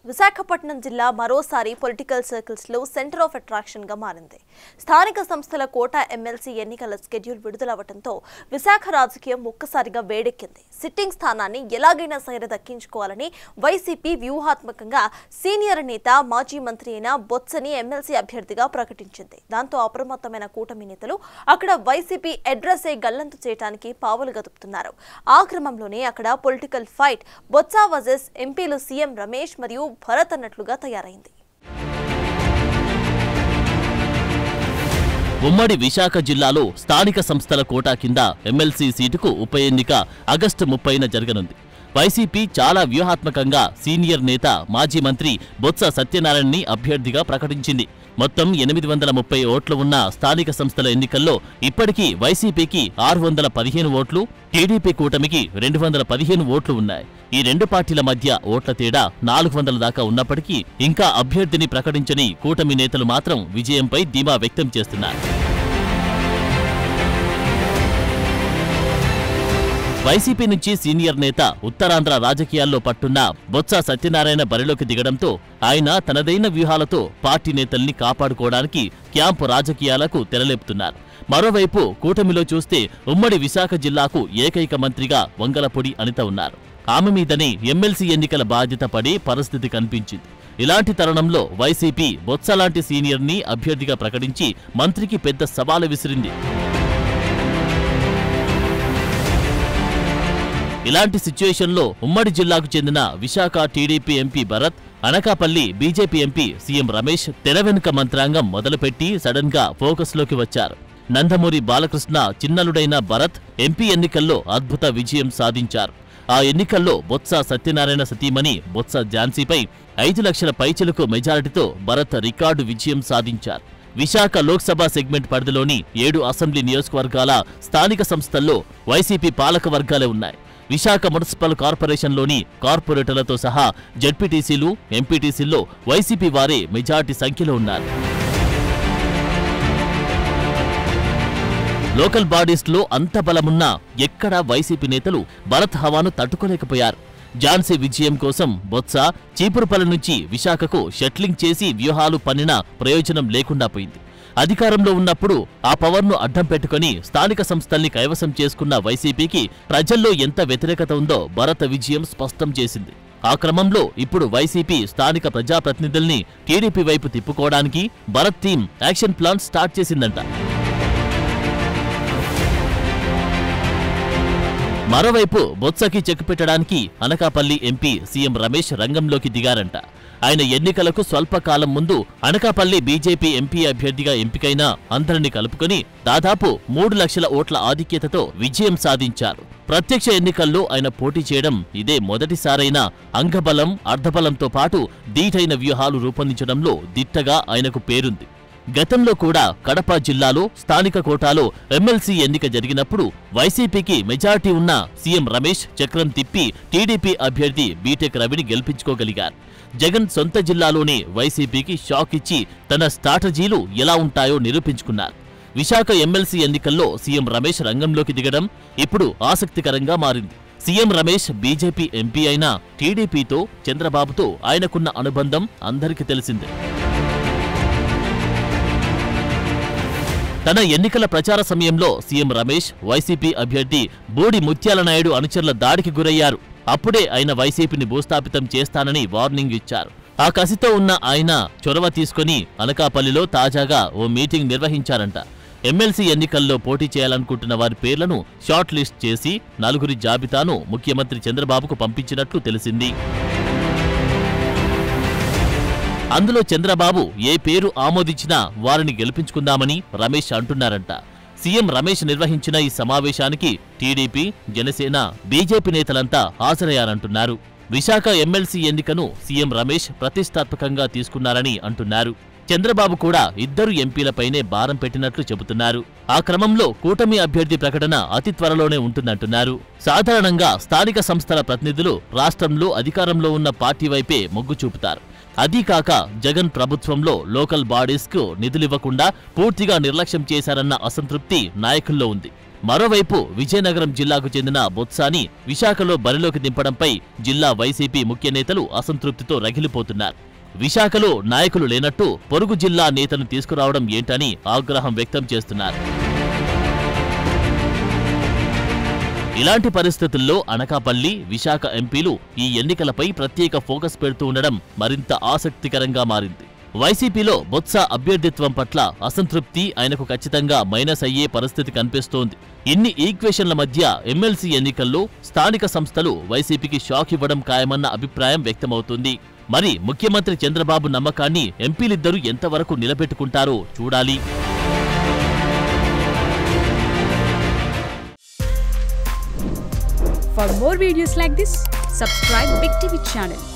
విశాఖపట్నం జిల్లా మరోసారి political circles లో సెంటర్ ఆఫ్ అట్రాక్షన్ గా మారింది. స్థానిక సంస్థల కోటా ఎమ్మెల్సీ ఎన్నికల షెడ్యూల్ విడుదలవడంతో విశాఖ రాజకీయం ఒక్కసారిగా వేడెక్కింది. సిట్టింగ్ స్థానాన్ని ఎలాగైనా సరే దక్కించుకోవాలని వైసీపీ వ్యూహాత్మకంగా సీనియర్ నేత మాజీ మంత్రి అయిన బొత్సని ఎమ్మెల్సీ అభ్యర్థిగా ప్రకటించింది. దాంతో అప్రమత్తమైన కూటమి నేతలు అక్కడ వైసీపీ అడ్రస్ గల్లంతు చేయడానికి పావులు గదుపుతున్నారు. ఆ క్రమంలోనే అక్కడ పొలిటికల్ ఫైట్ బొత్స వర్సెస్ ఎంపీలు సీఎం రమేష్ మరియు భరత్ అన్నట్లుగా తయారైంది. ఉమ్మడి విశాఖ జిల్లాలో స్థానిక సంస్థల కోటా కింద ఎమ్మెల్సీ సీటుకు ఉప ఎన్నిక ఆగస్టు 30న జరగనుంది. వైసీపీ చాలా వ్యూహాత్మకంగా సీనియర్ నేత మాజీ మంత్రి బొత్స సత్యనారాయణని అభ్యర్థిగా ప్రకటించింది. మొత్తం 830 ఓట్లు ఉన్న స్థానిక సంస్థల ఎన్నికల్లో ఇప్పటికీ వైసీపీకి 615 ఓట్లు, టీడీపీ కూటమికి 215 ఓట్లు ఉన్నాయి. ఈ రెండు పార్టీల మధ్య ఓట్ల తేడా 400 దాకా ఉన్నప్పటికీ ఇంకా అభ్యర్థిని ప్రకటించని కూటమి నేతలు మాత్రం విజయంపై ధీమా వ్యక్తం చేస్తున్నారు. వైసీపీ నుంచి సీనియర్ నేత ఉత్తరాంధ్ర రాజకీయాల్లో పట్టున్న బొత్స సత్యనారాయణ బరిలోకి దిగడంతో ఆయన తనదైన వ్యూహాలతో పార్టీ నేతల్ని కాపాడుకోవడానికి క్యాంపు రాజకీయాలకు తెరలేపుతున్నారు. మరోవైపు కూటమిలో చూస్తే ఉమ్మడి విశాఖ జిల్లాకు ఏకైక మంత్రిగా వంగలపూడి అనిత ఉన్నారు. ఆమె మీదనే ఎమ్మెల్సీ ఎన్నికల బాధ్యత పడే పరిస్థితి కనిపించింది. ఇలాంటి తరుణంలో వైసీపీ బొత్స లాంటి సీనియర్ని అభ్యర్థిగా ప్రకటించి మంత్రికి పెద్ద సవాలు విసిరింది. ఇలాంటి సిచ్యుయేషన్లో ఉమ్మడి జిల్లాకు చెందిన Visakha TDP MP Bharat, Anakapalli BJP MP CM Ramesh తెర వెనుక మంత్రాంగం మొదలుపెట్టి సడన్ గా ఫోకస్లోకి వచ్చారు. నందమూరి బాలకృష్ణ చిన్నలుడైన భరత్ ఎంపీ ఎన్నికల్లో అద్భుత విజయం సాధించారు. ఆ ఎన్నికల్లో బొత్స సత్యనారాయణ సతీమణి బొత్స ఝాన్సీపై 5 లక్షల పైచిలకు మెజారిటీతో భరత్ రికార్డు విజయం సాధించారు. విశాఖ లోక్సభ సెగ్మెంట్ పరిధిలోని 7 అసెంబ్లీ నియోజకవర్గాల స్థానిక సంస్థల్లో వైసీపీ పాలక వర్గాలే ఉన్నాయి. విశాఖ మున్సిపల్ కార్పొరేషన్లోని కార్పొరేటర్లతో సహా జడ్పీటీసీలు, ఎంపీటీసీల్లో వైసీపీ వారే మెజార్టీ సంఖ్యలో ఉన్నారు. లోకల్ బాడీస్లో అంత బలమున్నా ఎక్కడా వైసీపీ నేతలు భరత్ హవాను తట్టుకోలేకపోయారు. ఝాన్సీ విజయం కోసం బొత్స చీపురుపల్లి నుంచి విశాఖకు షట్లింగ్ చేసి వ్యూహాలు పన్నినా ప్రయోజనం లేకుండా పోయింది. అధికారంలో ఉన్నప్పుడు ఆ పవర్ను అడ్డం పెట్టుకుని స్థానిక సంస్థల్ని కైవసం చేసుకున్న వైసీపీకి ప్రజల్లో ఎంత వ్యతిరేకత ఉందో భరత్ విజయం స్పష్టం చేసింది. ఆ క్రమంలో ఇప్పుడు వైసీపీ స్థానిక ప్రజాప్రతినిధుల్ని టీడీపీ వైపు తిప్పుకోవడానికి Bharat team action plan start చేసిందంట. మరోవైపు బొత్సకి చెక్ పెట్టడానికి అనకాపల్లి ఎంపీ సీఎం రమేష్ రంగంలోకి దిగారంట. ఆయన ఎన్నికలకు స్వల్పకాలం ముందు అనకాపల్లి బీజేపీ ఎంపీ అభ్యర్థిగా ఎంపికైన అందరినీ కలుపుకొని దాదాపు 3 లక్షల ఓట్ల ఆధిక్యతతో విజయం సాధించారు. ప్రత్యక్ష ఎన్నికల్లో ఆయన పోటీ చేయడం ఇదే మొదటిసారైనా అంగబలం, అర్ధబలంతో పాటు దీటైన వ్యూహాలు రూపొందించడంలో దిట్టగా ఆయనకు పేరుంది. గతంలో కూడా కడప జిల్లాలో స్థానిక కోటాలో ఎమ్మెల్సీ ఎన్నిక జరిగినప్పుడు వైసీపీకి మెజార్టీ ఉన్న సీఎం రమేష్ చక్రం తిప్పి టీడీపీ అభ్యర్థి బీటెక్ రవిని గెలిపించుకోగలిగారు. జగన్ సొంత జిల్లాలోనే వైసీపీకి షాక్ ఇచ్చి తన స్ట్రాటజీలు ఎలా ఉంటాయో నిరూపించుకున్నారు. విశాఖ ఎమ్మెల్సీ ఎన్నికల్లో సీఎం రమేష్ రంగంలోకి దిగడం ఇప్పుడు ఆసక్తికరంగా మారింది. సీఎం రమేష్ బీజేపీ ఎంపీ అయినా టీడీపీతో, చంద్రబాబుతో ఆయనకున్న అనుబంధం అందరికీ తెలిసిందే. తన ఎన్నికల ప్రచార సమయంలో సీఎం రమేష్ వైసీపీ అభ్యర్థి బూడి ముత్యాల నాయుడు అనుచరుల దాడికి గురయ్యారు. అప్పుడే ఆయన వైసీపీని భూస్థాపితం చేస్తానని వార్నింగ్ ఇచ్చారు. ఆ కసితో ఉన్న ఆయన చొరవ తీసుకుని అనకాపల్లిలో తాజాగా ఓ మీటింగ్ నిర్వహించారంట. ఎమ్మెల్సీ ఎన్నికల్లో పోటీ చేయాలనుకుంటున్న వారి పేర్లను షార్ట్ లిస్ట్ చేసి 4 జాబితాను ముఖ్యమంత్రి చంద్రబాబుకు పంపించినట్లు తెలిసింది. అందులో చంద్రబాబు ఏ పేరు ఆమోదించినా వారిని గెలిపించుకుందామని రమేష్ అంటున్నారంట. సీఎం రమేష్ నిర్వహించిన ఈ సమావేశానికి టీడీపీ, జనసేన, బీజేపీ నేతలంతా హాజరయ్యారంటున్నారు. విశాఖ ఎమ్మెల్సీ ఎన్నికను సీఎం రమేష్ ప్రతిష్టాత్మకంగా తీసుకున్నారని అంటున్నారు. చంద్రబాబు కూడా 2 ఎంపీలపైనే భారం పెట్టినట్లు చెబుతున్నారు. ఆ క్రమంలో కూటమి అభ్యర్థి ప్రకటన అతి త్వరలోనే ఉంటుందంటున్నారు. సాధారణంగా స్థానిక సంస్థల ప్రతినిధులు రాష్ట్రంలో అధికారంలో ఉన్న పార్టీ వైపే మొగ్గు చూపుతారు. అదీ కాక జగన్ ప్రభుత్వంలో లోకల్ బాడీస్ కు నిధులివ్వకుండా పూర్తిగా నిర్లక్ష్యం చేశారన్న అసంతృప్తి నాయకుల్లో ఉంది. మరోవైపు విజయనగరం జిల్లాకు చెందిన బొత్సాని విశాఖలో బరిలోకి దింపడంపై జిల్లా వైసీపీ ముఖ్య నేతలు అసంతృప్తితో రగిలిపోతున్నారు. విశాఖలో నాయకులు లేనట్టు పొరుగు జిల్లా నేతను తీసుకురావడం ఏంటని ఆగ్రహం వ్యక్తం చేస్తున్నారు. ఇలాంటి పరిస్థితుల్లో అనకాపల్లి, విశాఖ ఎంపీలు ఈ ఎన్నికలపై ప్రత్యేక ఫోకస్ పెడుతూ ఉండడం మరింత ఆసక్తికరంగా మారింది. వైసీపీలో బొత్స అభ్యర్థిత్వం పట్ల అసంతృప్తి ఆయనకు ఖచ్చితంగా మైనస్ అయ్యే పరిస్థితి కనిపిస్తోంది. ఇన్ని ఈక్వేషన్ల మధ్య ఎమ్మెల్సీ ఎన్నికల్లో స్థానిక సంస్థలు వైసీపీకి షాక్ ఇవ్వడం ఖాయమన్న అభిప్రాయం వ్యక్తమవుతుంది. మరి ముఖ్యమంత్రి చంద్రబాబు నమ్మకాన్ని ఎంపీలిద్దరూ ఎంతవరకు నిలబెట్టుకుంటారో చూడాలి. For more videos like this, subscribe Big TV channel.